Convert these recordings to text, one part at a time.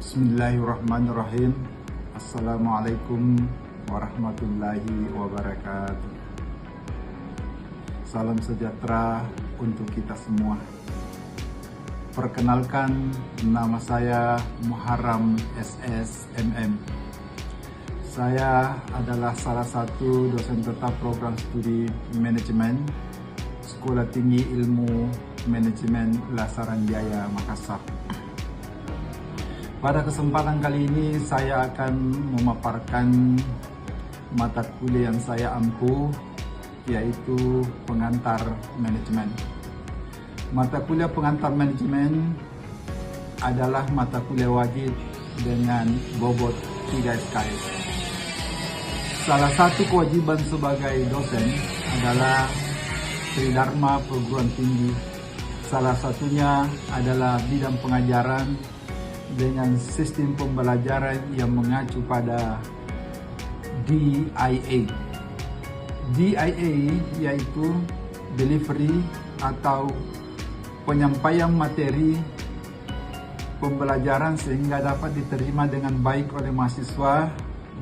Bismillahirrahmanirrahim. Assalamualaikum warahmatullahi wabarakatuh. Salam sejahtera untuk kita semua. Perkenalkan, nama saya Muharram SSMM. Saya adalah salah satu dosen tetap program studi manajemen Sekolah Tinggi Ilmu Manajemen Lasaranjaya Makassar. Pada kesempatan kali ini saya akan memaparkan mata kuliah yang saya ampuh, yaitu pengantar manajemen. Mata kuliah pengantar manajemen adalah mata kuliah wajib dengan bobot 3 SKS. Salah satu kewajiban sebagai dosen adalah Tridharma perguruan tinggi. Salah satunya adalah bidang pengajaran dengan sistem pembelajaran yang mengacu pada DIA. DIA yaitu delivery atau penyampaian materi pembelajaran sehingga dapat diterima dengan baik oleh mahasiswa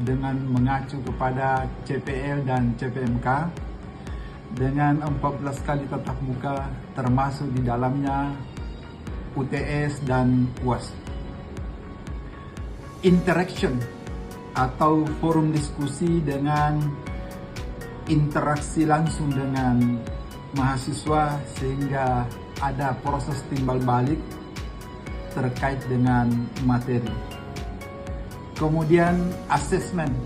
dengan mengacu kepada CPL dan CPMK dengan 14 kali tatap muka termasuk di dalamnya UTS dan UAS. Interaction atau forum diskusi dengan interaksi langsung dengan mahasiswa sehingga ada proses timbal balik terkait dengan materi. Kemudian assessment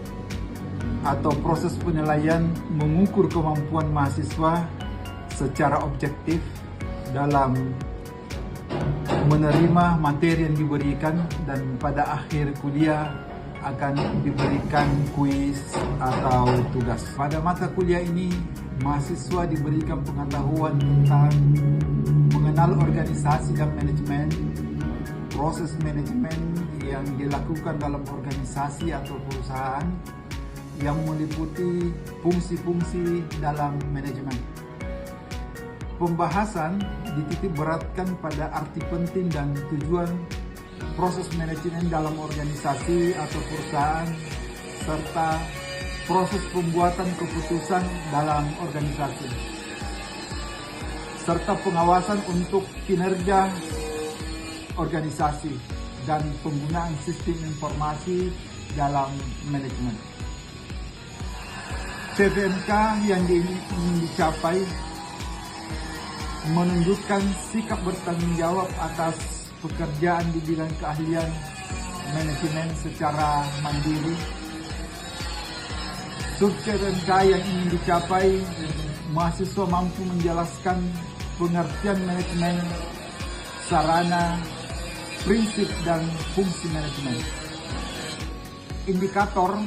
atau proses penilaian mengukur kemampuan mahasiswa secara objektif dalam menerima materi yang diberikan, dan pada akhir kuliah akan diberikan kuis atau tugas. Pada mata kuliah ini, mahasiswa diberikan pengetahuan tentang mengenal organisasi dan manajemen, proses manajemen yang dilakukan dalam organisasi atau perusahaan yang meliputi fungsi-fungsi dalam manajemen. Pembahasan dititik beratkan pada arti penting dan tujuan proses manajemen dalam organisasi atau perusahaan serta proses pembuatan keputusan dalam organisasi serta pengawasan untuk kinerja organisasi dan penggunaan sistem informasi dalam manajemen. CPMK yang ingin dicapai menunjukkan sikap bertanggung jawab atas pekerjaan di bidang keahlian manajemen secara mandiri. Sub-CPMK yang ingin dicapai, mahasiswa mampu menjelaskan pengertian manajemen, sarana, prinsip, dan fungsi manajemen. Indikator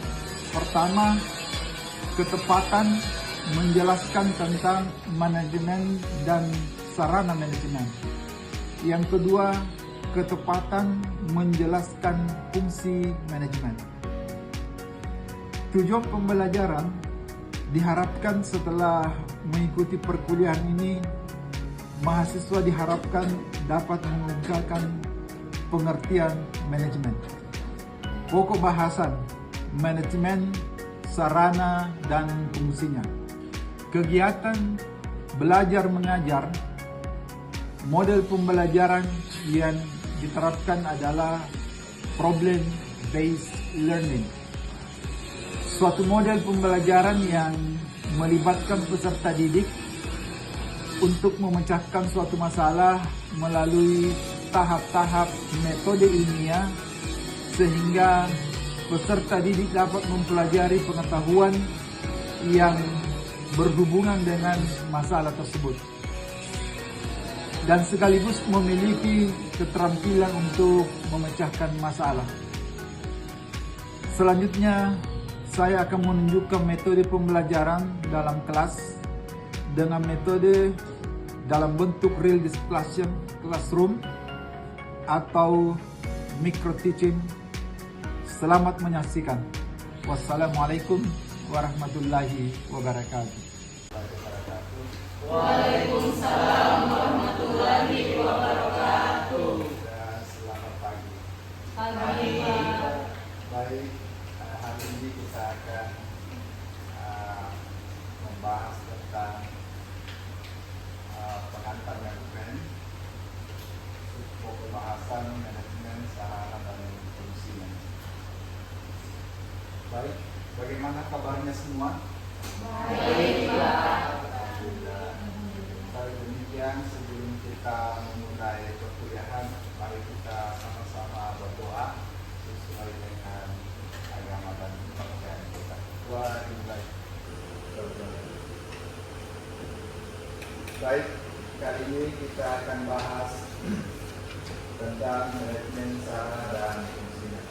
pertama, ketepatan menjelaskan tentang manajemen dan sarana manajemen. Yang kedua, ketepatan menjelaskan fungsi manajemen. Tujuan pembelajaran diharapkan setelah mengikuti perkuliahan ini, mahasiswa diharapkan dapat mengungkapkan pengertian manajemen. Pokok bahasan, manajemen, sarana, dan fungsinya. Kegiatan belajar mengajar, model pembelajaran yang diterapkan adalah problem based learning. Suatu model pembelajaran yang melibatkan peserta didik untuk memecahkan suatu masalah melalui tahap-tahap metode ilmiah sehingga peserta didik dapat mempelajari pengetahuan yang berhubungan dengan masalah tersebut dan sekaligus memiliki keterampilan untuk memecahkan masalah. Selanjutnya, saya akan menunjukkan metode pembelajaran dalam kelas dengan metode dalam bentuk real discussion classroom atau micro teaching. Selamat menyaksikan. Wassalamualaikum warahmatullahi wabarakatuh. Waalaikumsalam warahmatullahi wabarakatuh. Selamat pagi. Pagi. Bagaimana kabarnya semua? Baiklah. Kalau demikian, sebelum kita memulai perkuliahan, mari kita sama-sama berdoa sesuai dengan agama dan kepercayaan kita. Baik, kali ini kita akan bahas tentang manajemen sarana dan fungsinya.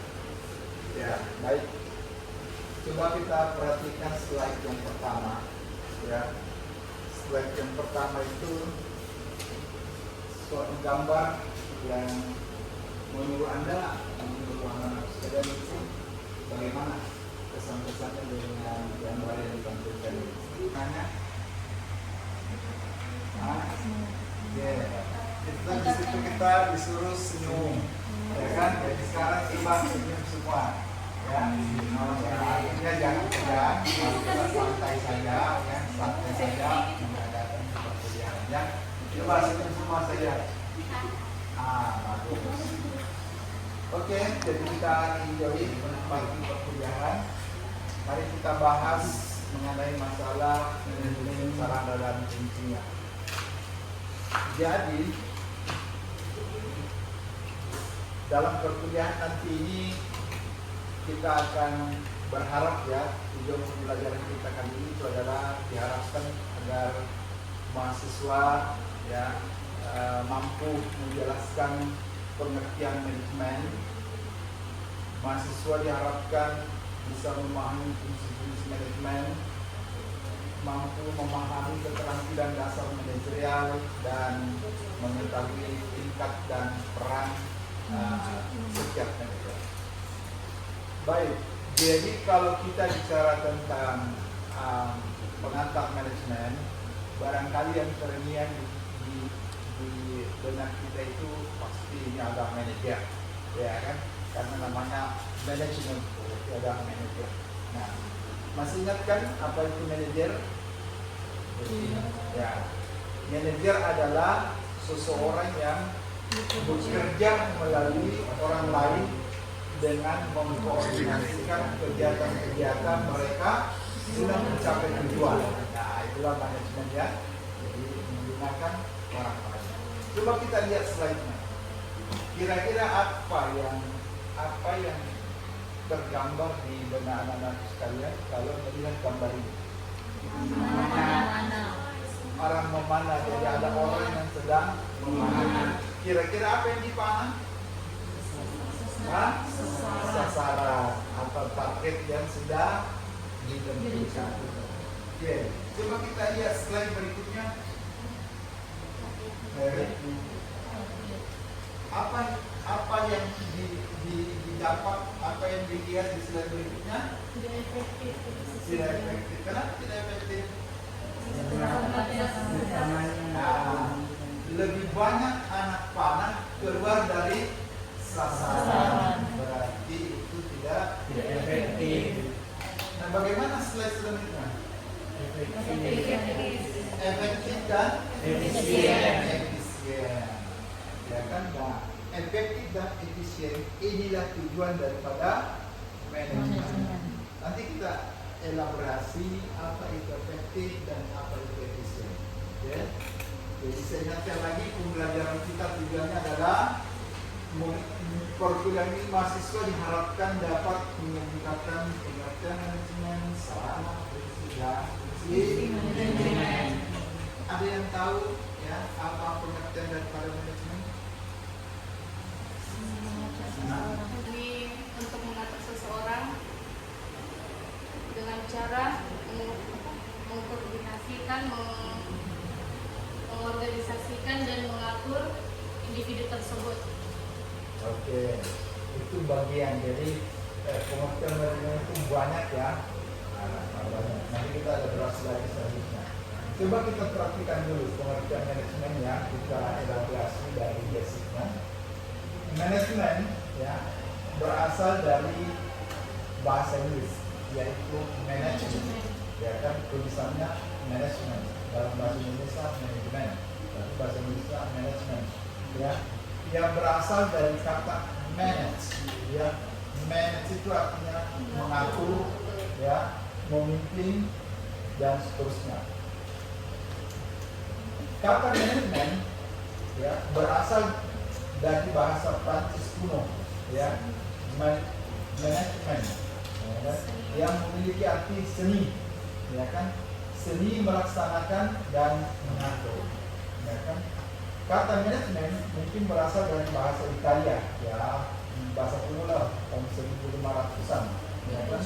Ya, baik. Coba kita perhatikan slide yang pertama. Ya, slide yang pertama itu suatu gambar yang menurut Anda, menurut anak sekalian itu bagaimana kesan-kesannya dengan gambar yang ditampilkan ini? Tanya? Kita di situ kita disuruh senyum, ya kan? Jadi sekarang coba senyum semua, ya. Artinya jangan tegang, kita santai saja, ya, santai saja mengadakan perkuliahan, ya. Coba senyum semua saja. Bagus. Oke, jadi kita enjoy menikmati perkuliahan. Mari kita bahas mengenai masalah manajemen sarana dan fungsinya. Jadi dalam perkuliahan nanti ini kita akan berharap, ya, tujuan pembelajaran kita kali ini itu adalah diharapkan agar mahasiswa, ya, mampu menjelaskan pengertian manajemen. Mahasiswa diharapkan bisa memahami fungsi-fungsi manajemen, mampu memahami keterampilan dasar manajerial dan mengetahui tingkat dan peran setiap manajer. Baik, jadi kalau kita bicara tentang pengantar manajemen, barangkali yang terngiang di benak kita itu pasti ini ada manajer, ya kan? Karena namanya manajemen, berarti ada manajer. Nah, masih ingat kan apa itu manajer? Ya, manajer adalah seseorang yang bekerja melalui orang lain dengan mengkoordinasikan kegiatan-kegiatan mereka guna mencapai tujuan. Nah, itulah manajemen, ya. Jadi menggunakan orang lain. Coba kita lihat slide-nya. Kira-kira apa yang tergambar di benak anak-anak sekalian kalau melihat gambar ini? Orang memanah. Jadi ada orang yang sedang memanah. Kira-kira apa yang dipanah? Sasaran atau target yang sudah ditentukan. Oke, coba kita lihat slide berikutnya. Apa yang didapat, apa yang dilihat di slide berikutnya? Tidak efektif. Kenapa tidak efektif? Lebih banyak anak panah keluar dari sasaran, berarti itu tidak efektif. Nah, bagaimana slide selanjutnya? Efektif dan efisien. Ya kan? Nah, efektif dan efisien inilah tujuan daripada manajemen. Nanti kita elaborasi apa itu efektif dan apa itu efisien. Ya. Jadi saya ingatkan lagi, pembelajaran kita tujuannya adalah perkuliahan ini mahasiswa diharapkan dapat meningkatkan pengertian manajemen, sarana, fungsi manajemen. Ada yang tahu, ya, apa pengertian daripada manajemen? Ini untuk mengatur seseorang dengan cara mengkoordinasikan, mengorganisasikan dan mengatur individu tersebut. Oke, itu bagian. Jadi pengertian manajemen itu banyak, ya. Banyak. Nanti kita ada beras lagi selanjutnya. Coba kita perhatikan dulu pengertian manajemen, ya. Kita elaborasi dari basicnya. Manajemen, ya, berasal dari bahasa Inggris, yaitu management, ya kan, tulisannya management. Dalam bahasa Indonesia manajemen, tapi bahasa Indonesia management, ya, yang berasal dari kata manage, ya. Manage itu artinya mengatur, ya, memimpin dan seterusnya. Kata manajemen ya berasal dari bahasa Prancis kuno ya, manajemen ya, yang memiliki arti seni ya kan, seni melaksanakan dan mengatur ya kan. Kata manajemen mungkin berasal dari bahasa Italia ya, bahasa kuno lah tahun 1500-an ya kan,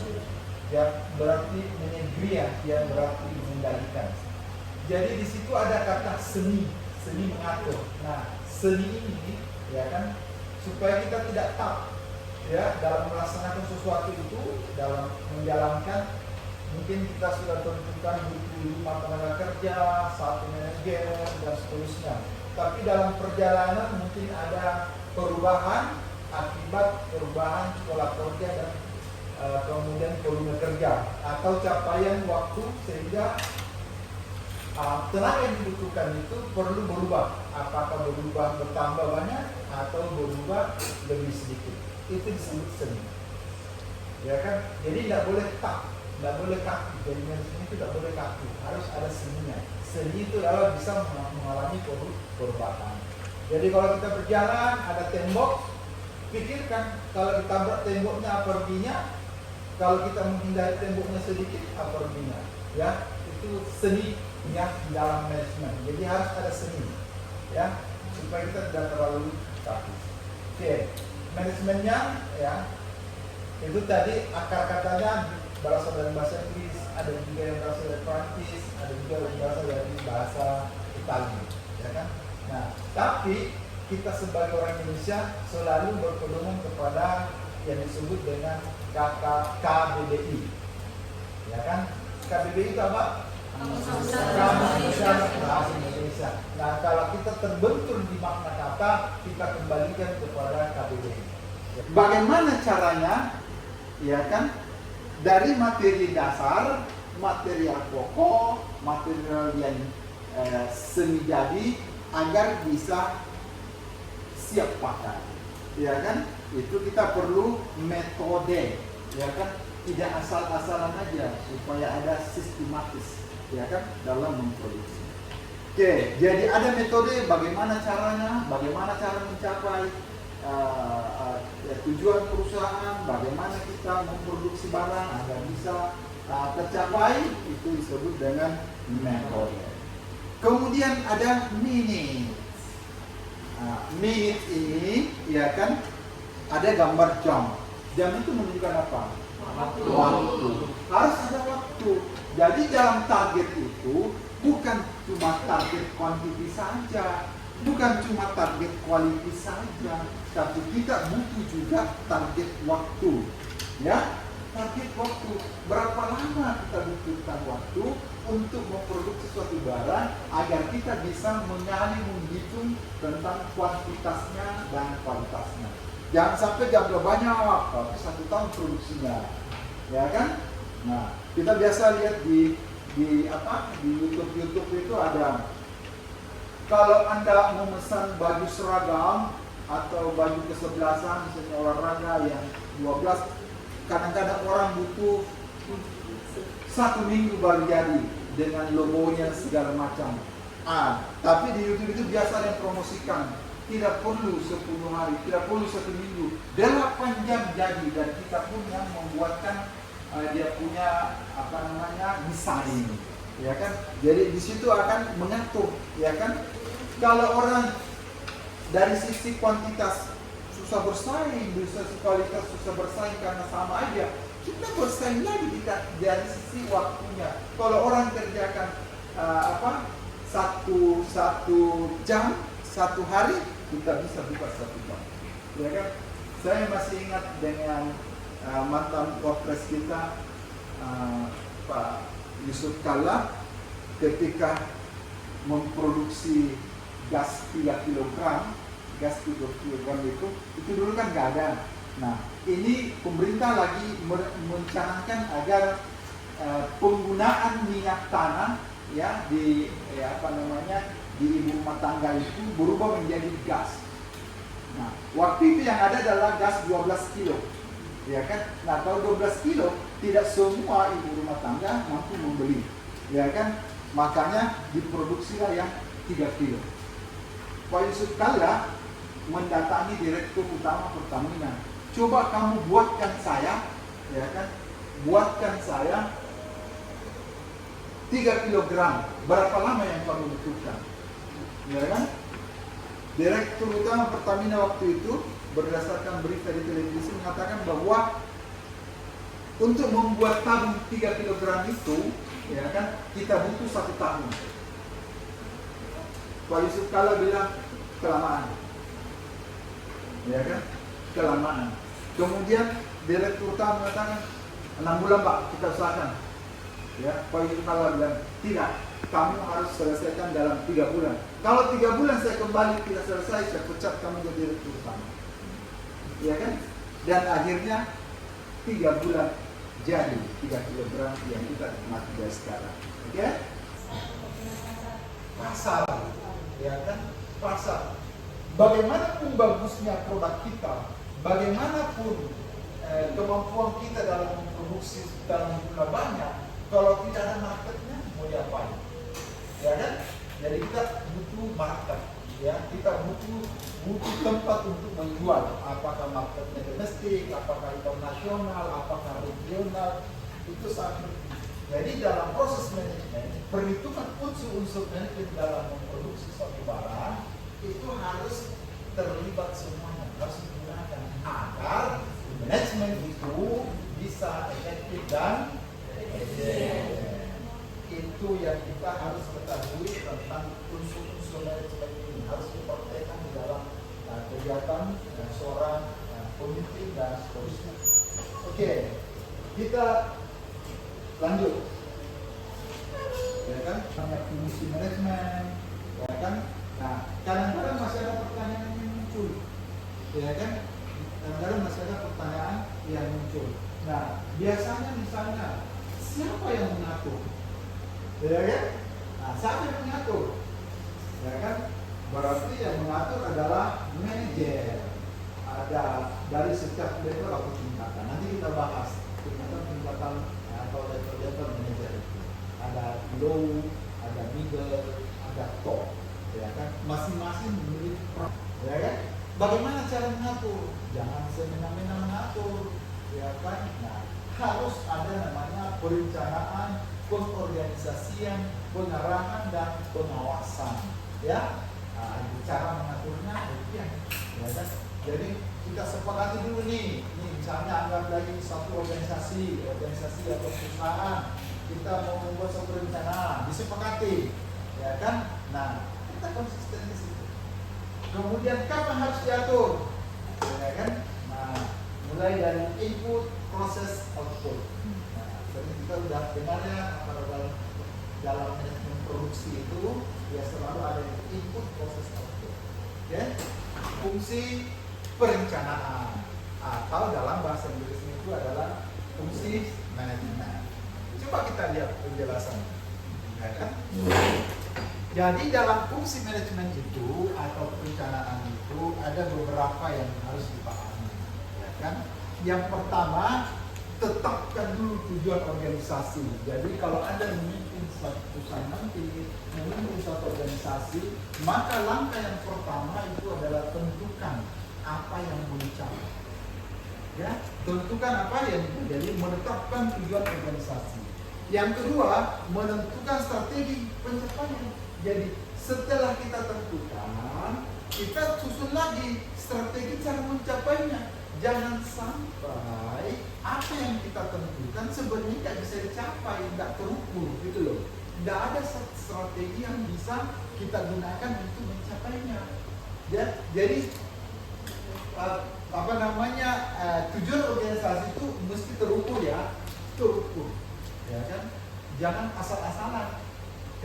yang berarti menegria, yang berarti mengendalikan. Jadi di situ ada kata seni, seni mengatur. Nah, seni ini ya kan supaya kita tidak tak ya dalam melaksanakan sesuatu itu, dalam menjalankan, mungkin kita sudah tentukan butuh 5 tenaga kerja, 1 manajer dan seterusnya. Tapi dalam perjalanan mungkin ada perubahan akibat perubahan pola kerja dan kemudian volume kerja atau capaian waktu, sehingga tenaga yang dibutuhkan itu perlu berubah, apakah berubah bertambah banyak atau berubah lebih sedikit. Itu disebut seni ya kan. Jadi tidak boleh kaku. Jadi manajemen itu tidak boleh kaku, harus ada seninya. Seni itu adalah bisa mengalami perubahan. Jadi kalau kita berjalan ada tembok, pikirkan kalau ditabrak temboknya apa ruginya, kalau kita menghindari temboknya sedikit apa ruginya ya. Itu seni yang dalam manajemen. Jadi harus ada seni ya, supaya kita tidak terlalu kaku. Oke, manajemennya ya, itu tadi akar katanya berasal dari bahasa Inggris, ada juga yang berasal dari Prancis, ada juga yang berasal dari bahasa Italia ya kan. Nah, tapi kita sebagai orang Indonesia selalu berpedoman kepada yang disebut dengan kata KBBI ya kan. KBBI itu apa? Kamus Bahasa Indonesia. Nah, kalau kita terbentur di makna kata, kita kembalikan kepada KBBI. Bagaimana caranya? Ya kan? Dari materi dasar, material pokok, material yang semi jadi, agar bisa siap pakai. Ya kan? Itu kita perlu metode. Ya kan? Tidak asal-asalan aja, supaya ada sistematis ya kan dalam memproduksi. Oke, jadi ada metode bagaimana caranya, bagaimana cara mencapai tujuan perusahaan, bagaimana kita memproduksi barang agar bisa tercapai, itu disebut dengan metode. Kemudian ada minute. Minute ini ya kan ada gambar jam. Jam itu menunjukkan apa? Waktu. Harus ada waktu. Jadi dalam target itu bukan cuma target kuantiti saja, bukan cuma target quality saja, tapi kita butuh juga target waktu. Ya, target waktu. Berapa lama kita butuhkan waktu untuk memproduksi suatu barang agar kita bisa menghitung tentang kuantitasnya dan kualitasnya. Jangan sampai gambar banyak, tapi 1 tahun produksinya, ya kan? Nah, kita biasa lihat di YouTube itu ada, kalau Anda memesan baju seragam atau baju kesebelasan, misalnya olahraga yang 12, kadang-kadang orang butuh 1 minggu baru jadi dengan logonya segala macam. Tapi di YouTube itu biasa yang promosikan, tidak perlu 10 hari, tidak perlu 1 minggu, 8 jam jadi, dan kita pun yang membuatkan dia punya desain, ya kan? Jadi di situ akan mengatur, ya kan? Kalau orang dari sisi kuantitas susah bersaing, dari sisi kualitas susah bersaing karena sama aja, kita bersaing lagi dari sisi waktunya. Kalau orang kerjakan satu jam, 1 hari, kita bisa buka 1 jam, ya kan? Saya masih ingat dengan mantan Wapres kita Pak Yusuf Kalla, ketika memproduksi gas 3 kg itu dulu kan nggak ada. Nah, ini pemerintah lagi mencanangkan agar penggunaan minyak tanah ya di ibu rumah tangga itu berubah menjadi gas. Nah, waktu itu yang ada adalah gas 12 kilo. ya kan? Nah, kalau 12 kilo tidak semua ibu rumah tangga mampu membeli, ya kan? Makanya diproduksilah yang 3 kilo. Pak Yusuf Kalla mendatangi Direktur Utama Pertamina. Coba kamu buatkan saya, ya kan? Buatkan saya 3 kilogram. Berapa lama yang kamu butuhkan? Ya kan? Direktur Utama Pertamina waktu itu berdasarkan berita di televisi mengatakan bahwa untuk membuat tabung 3 kilogram itu, ya kan, kita butuh 1 tahun. Pak Yusuf Kalla bilang kelamaan, ya kan, kelamaan. Kemudian Direktur Utama mengatakan 6 bulan Pak, kita usahakan. Ya, Pak Yusuf Kalla bilang tidak, kamu harus selesaikan dalam 3 bulan. Kalau 3 bulan saya kembali tidak selesai, saya pecat kamu jadi Direktur Utama. Ya kan? Dan akhirnya 3 bulan jadi 3 kilogram yang kita nikmati dari sekarang. Oke? Pasar, ya kan? Pasar. Bagaimanapun bagusnya produk kita, bagaimanapun kemampuan kita dalam memproduksi dalam jumlah banyak, kalau tidak ada marketnya, mau diapain? Ya kan? Jadi kita butuh market, ya. Kita butuh tempat untuk menjual. Apakah marketnya domestik, apakah internasional, apakah regional, itu sangat penting. Jadi dalam proses manajemen, perhitungan unsur-unsur manajemen dalam memproduksi suatu barang itu harus terlibat semuanya, harus digunakan agar manajemen itu bisa efektif dan efisien. Itu yang kita harus ketahui tentang unsur-unsur manajemen ini, harus dipraktekkan di dalam kegiatan seorang pemimpin dan seterusnya. Oke, kita lanjut. Ya kan, banyak fungsi manajemen, ya kan. Nah, kadang-kadang masih ada pertanyaan yang muncul, ya kan. Kadang-kadang masih ada pertanyaan yang muncul. Nah, biasanya misalnya siapa yang mengatur? Ya kan? Nah, siapa yang mengatur? Ya kan? Berarti yang mengatur adalah manajer. Ada dari setiap level atau tingkatan. Nanti kita bahas tingkatan atau level manajer itu. Ada low, ada middle, ada top. Ya kan? Masing-masing memiliki peran. Ya kan? Bagaimana cara mengatur? Jangan semena-mena mengatur. Ya kan? Nah, harus ada namanya perencanaan, pengorganisasian, pengarahan dan pengawasan. Ya, nah, cara mengaturnya demikian. Ya kan? Jadi kita sepakati dulu nih. Misalnya anggap lagi satu organisasi atau perusahaan. Kita mau membuat satu rencana, disepakati. Ya kan? Nah, kita konsisten di situ. Kemudian kapan harus diatur? Ya kan? Nah, mulai dari input, proses, output. Nah, jadi kita sudah dengar ya, dalam manajemen produksi itu ya selalu ada input, proses, output. Oke? Fungsi perencanaan atau dalam bahasa Inggrisnya itu adalah fungsi manajemen. Coba kita lihat penjelasan. Ya kan? Jadi dalam fungsi manajemen itu atau perencanaan itu ada beberapa yang harus dipahami, ya kan? Yang pertama, tetapkan dulu tujuan organisasi. Jadi kalau Anda memimpin suatu perusahaan nanti, memimpin suatu organisasi, maka langkah yang pertama itu adalah tentukan apa yang mau dicapai. Ya, tentukan apa yang jadi menetapkan tujuan organisasi. Yang kedua, menentukan strategi pencapaian. Jadi setelah kita tentukan, kita susun lagi strategi cara mencapainya. Jangan sampai apa yang kita tentukan sebenarnya tidak bisa dicapai, tidak terukur gitu loh. Tidak ada strategi yang bisa kita gunakan untuk mencapainya. Ya, jadi tujuan organisasi itu mesti terukur ya, terukur, ya kan? Jangan asal-asalan.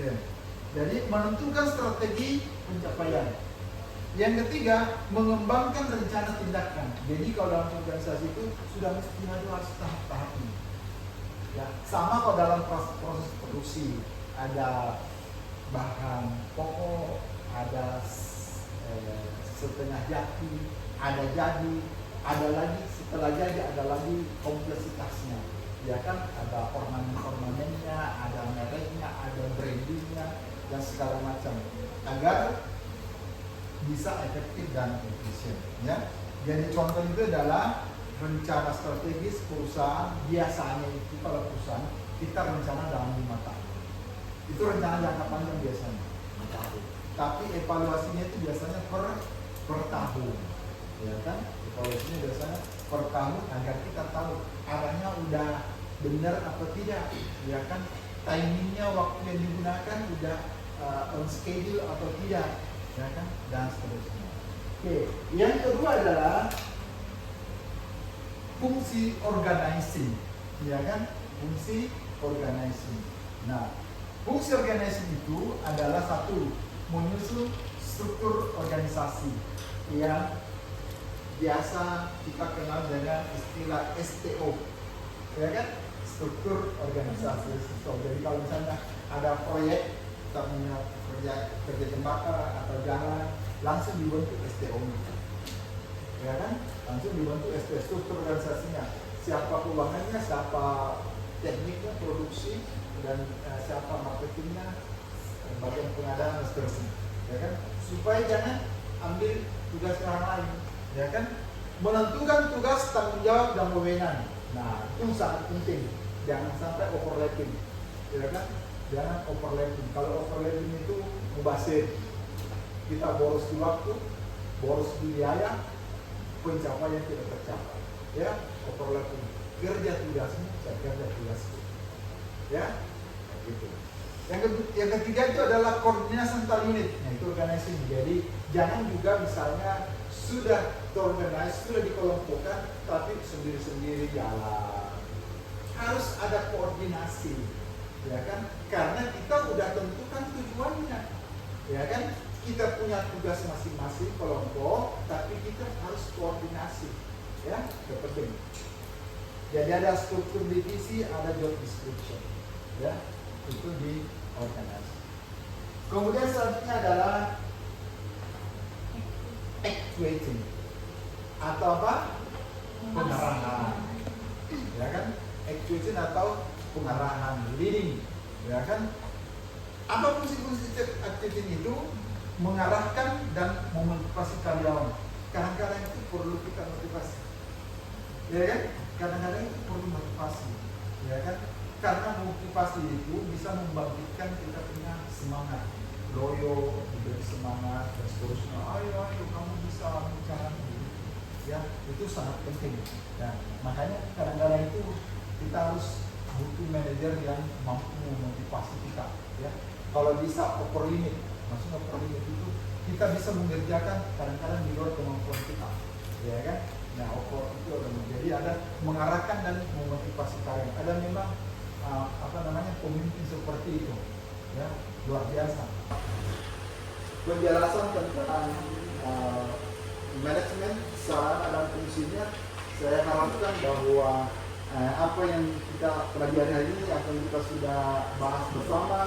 Ya. Jadi menentukan strategi pencapaian. Yang ketiga, mengembangkan rencana tindakan. Jadi kalau dalam organisasi itu sudah mesti harus tahap-tahap ini. Ya, sama kalau dalam proses produksi ada bahan pokok, ada setengah jadi, ada jadi, ada lagi setelah jadi ada lagi kompleksitasnya, ya kan, ada ornamen-ornamennya, ada mereknya, ada brandingnya dan segala macam agar bisa efektif dan efisien, ya. Jadi contoh itu adalah rencana strategis perusahaan. Biasanya itu kalau perusahaan kita rencana dalam 5 tahun, itu rencana jangka panjang biasanya, tapi evaluasinya itu biasanya per tahun, ya kan. Evaluasinya biasanya per tahun agar kita tahu arahnya udah benar atau tidak, ya kan, timingnya, waktu yang digunakan udah on schedule atau tidak, ya kan, dan seterusnya. Oke, yang kedua adalah fungsi organizing, ya kan, fungsi organizing. Nah, fungsi organizing itu adalah satu, menyusun struktur organisasi yang biasa kita kenal dengan istilah STO, ya kan, struktur organisasi. Jadi kalau misalnya ada proyek, kita punya kerja jembatan atau jalan, langsung dibentuk STO, ya kan, langsung dibentuk STO, struktur organisasinya. Siapa keuangannya, siapa tekniknya, produksi, dan siapa marketingnya, bagian pengadaan dan seterusnya, ya kan, supaya jangan ambil tugas orang lain, ya kan, menentukan tugas, tanggung jawab dan wewenang. Nah, itu sangat penting, jangan sampai overlapping, ya kan, jangan overlapping. Kalau overlapping itu mubazir, kita boros di waktu, boros di biaya, pencapaian tidak tercapai, ya. Overlapping, kerja tugasmu, saya kerja tugasku, ya, gitu. Yang ketiga itu adalah koordinasi antar unit. Nah, itu organizing. Jadi jangan juga misalnya sudah terorganize, sudah dikelompokkan, tapi sendiri-sendiri jalan. Harus ada koordinasi, ya kan? Karena kita udah tentukan tujuannya, ya kan? Kita punya tugas masing-masing kelompok, tapi kita harus koordinasi, ya, itu penting. Jadi ada struktur divisi, ada job description, ya, itu di organisasi. Kemudian selanjutnya adalah actuating atau apa? Pengarahan, ya kan? Actuating atau pengarahan, leading, ya kan? Apa fungsi-fungsi actuating itu? Mengarahkan dan memotivasi karyawan. Kadang-kadang itu perlu kita motivasi, ya kan? Kadang-kadang itu perlu motivasi, ya kan? Karena motivasi itu bisa membangkitkan kita punya semangat, loyo, diberi semangat dan seterusnya. Ayo kamu bisa bicara ini, ya, itu sangat penting. Dan makanya kadang-kadang itu kita harus butuh manajer yang mampu memotivasi kita, ya. Kalau bisa upper limit, maksudnya upper limit itu kita bisa mengerjakan kadang-kadang di luar kemampuan kita, ya kan. Nah, upper itu jadi ada mengarahkan dan memotivasi karyawan. Ada memang pemimpin seperti itu, ya, luar biasa. Penjelasan tentang manajemen, sarana dan fungsinya, saya harapkan bahwa apa yang kita pelajari hari ini, apa yang kita sudah bahas bersama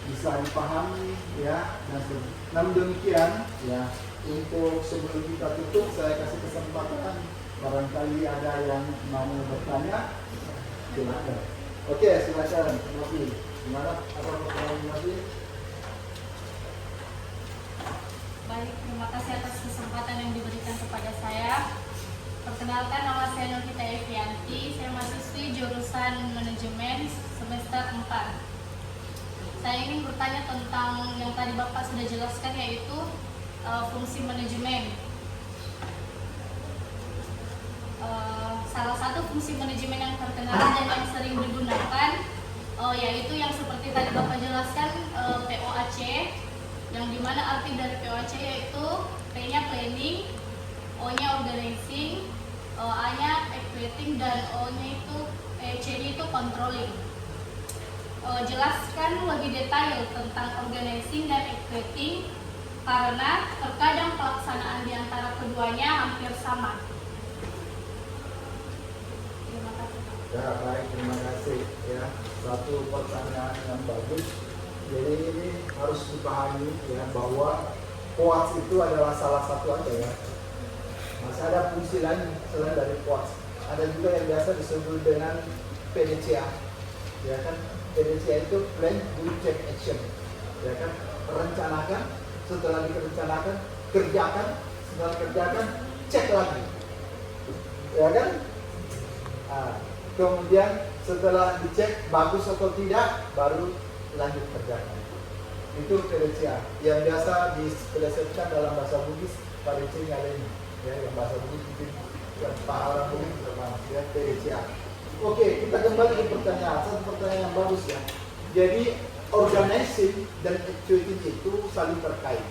bisa dipahami, ya. Namun demikian, ya, untuk sebelum kita tutup, saya kasih kesempatan barangkali ada yang mau bertanya, silakan. Oke, silakan. Terima kasih. Gimana? Apa pertanyaan lagi? Baik, terima kasih atas kesempatan yang diberikan kepada saya. Perkenalkan, nama saya Novita Evianti. Saya mahasiswi jurusan manajemen semester 4. Saya ingin bertanya tentang yang tadi Bapak sudah jelaskan, yaitu fungsi manajemen. Salah satu fungsi manajemen yang terkenal dan yang sering digunakan yaitu yang seperti tadi Bapak jelaskan, POAC, yang dimana arti dari POAC yaitu P-nya planning, O-nya organizing, A-nya equating, dan O-nya itu C-nya itu controlling. Jelaskan lebih detail tentang organizing dan equating karena terkadang pelaksanaan di antara keduanya hampir sama. Ya, baik, terima kasih, ya. Satu pertanyaan yang bagus. Jadi ini harus dipahami, ya, bahwa POAC itu adalah salah satu aja, ya. Masih ada fungsi lain selain dari POAS. Ada juga yang biasa disebut dengan PDCA. Ya kan? PDCA itu Plan, Do, Check, Action. Ya kan? Rencanakan, setelah direncanakan, kerjakan, setelah kerjakan, cek lagi. Ya kan? Kemudian setelah dicek bagus atau tidak, baru lanjut kerjakan. Itu PDCA yang biasa dispesifikasikan dalam bahasa Bugis PDCA Nyaleni. Ya, yang bahasa Bugis mungkin yang paham Bugis terutama ya, PDCA. Oke, kita kembali ke pertanyaan. Satu pertanyaan yang bagus ya. Jadi organizing dan actuating itu saling terkait.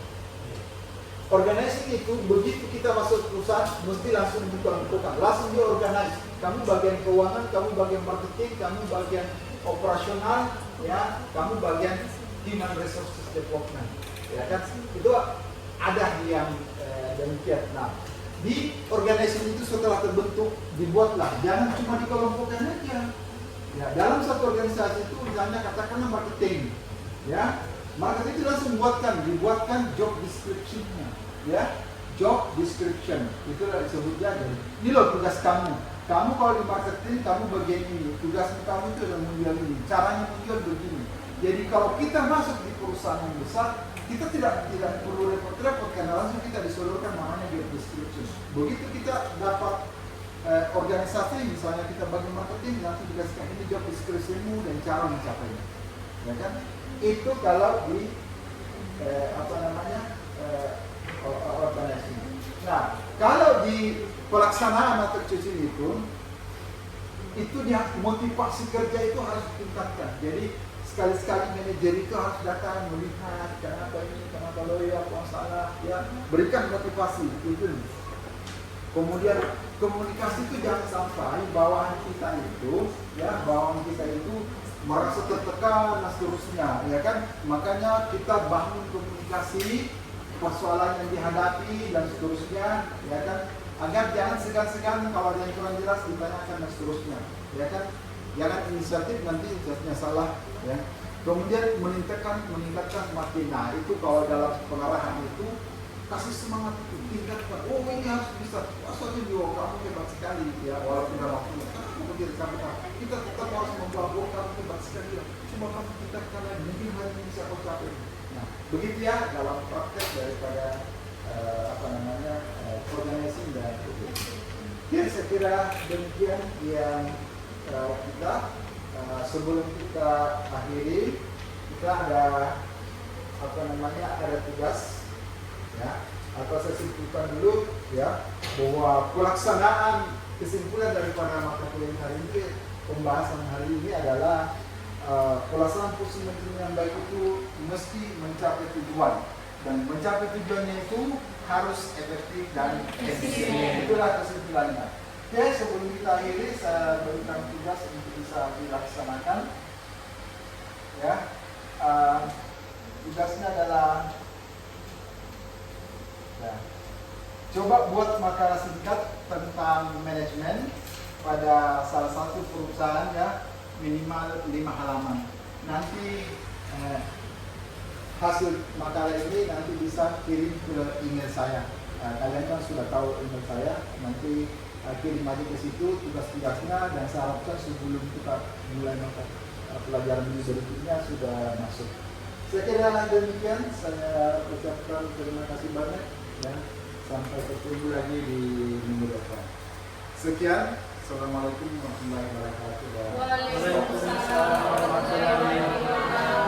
Organizing itu begitu kita masuk perusahaan mesti langsung dibuka-bukakan, langsung diorganize. Kamu bagian keuangan, kamu bagian marketing, kamu bagian operasional, ya, kamu bagian human resources development, ya kan? Itu ada yang demikian. Nah, di organizing itu setelah terbentuk dibuatlah, jangan cuma dikelompokkan aja. Ya, dalam satu organisasi itu misalnya katakanlah marketing, ya, marketing itu langsung dibuatkan job description-nya, ya, job description itu disebutnya. Ini loh tugas kamu. Kamu kalau di marketing kamu bagian ini, tugas kamu itu adalah menjual ini, caranya menjual begini. Jadi kalau kita masuk di perusahaan yang besar, kita tidak perlu repot-repot karena langsung kita disodorkan namanya job description. Begitu kita dapat organisasi, misalnya kita bagi marketing, nanti dikasihkan ini job description-mu dan cara mencapainya, ya kan? Itu kalau di organisasi. Nah, kalau di pelaksanaan atau cuci itu dia motivasi kerja itu harus ditingkatkan. Jadi sekali-sekali manajer itu harus datang melihat kenapa ini, kenapa lo ya, apa salah, ya, berikan motivasi itu. Kemudian komunikasi itu jangan sampai bawahan kita itu merasa tertekan dan seterusnya, ya kan? Makanya kita bangun komunikasi persoalan yang dihadapi dan seterusnya, ya kan? Agar jangan segan-segan kalau ada yang kurang jelas ditanyakan dan seterusnya, ya kan? Jangan inisiatif nanti inisiatifnya salah, ya. Kemudian meningkatkan semakin. Nah, itu kalau dalam pengarahan itu kasih semangat itu, tingkatkan. Oh, ini harus bisa. Soalnya kamu hebat sekali, ya. Walaupun dalam waktu kamu berdiri kita tetap harus membawa kamu hebat sekali. Ya. Cuma kamu tingkatkan lagi, mungkin hal ini bisa kau capai. Nah, begitu ya dalam praktek daripada organizing dan ya, saya kira demikian yang kita sebelum kita akhiri, kita ada tugas, ya, atau saya simpulkan dulu, ya, bahwa pelaksanaan kesimpulan daripada mata kuliah hari ini, pembahasan hari ini adalah pelaksanaan fungsi manajemen yang baik itu mesti mencapai tujuan, dan mencapai tujuannya itu harus efektif dan efisien. Itulah kesimpulannya. Oke, sebelum kita akhiri, saya berikan tugas untuk bisa dilaksanakan. Ya, tugasnya adalah, ya, coba buat makalah singkat tentang manajemen pada salah satu perusahaan, ya, minimal 5 halaman. Nanti hasil makalah ini nanti bisa kirim ke email saya. Kalian kan sudah tahu email saya, nanti kirim aja ke situ tugas-tugasnya, dan saya harapkan sebelum kita mulai pelajaran ini berikutnya sudah masuk. Saya kira demikian, saya ucapkan terima kasih banyak, ya. Sampai ketemu lagi di minggu depan. Sekian, assalamualaikum warahmatullahi wabarakatuh. Waalaikumsalam warahmatullahi wabarakatuh.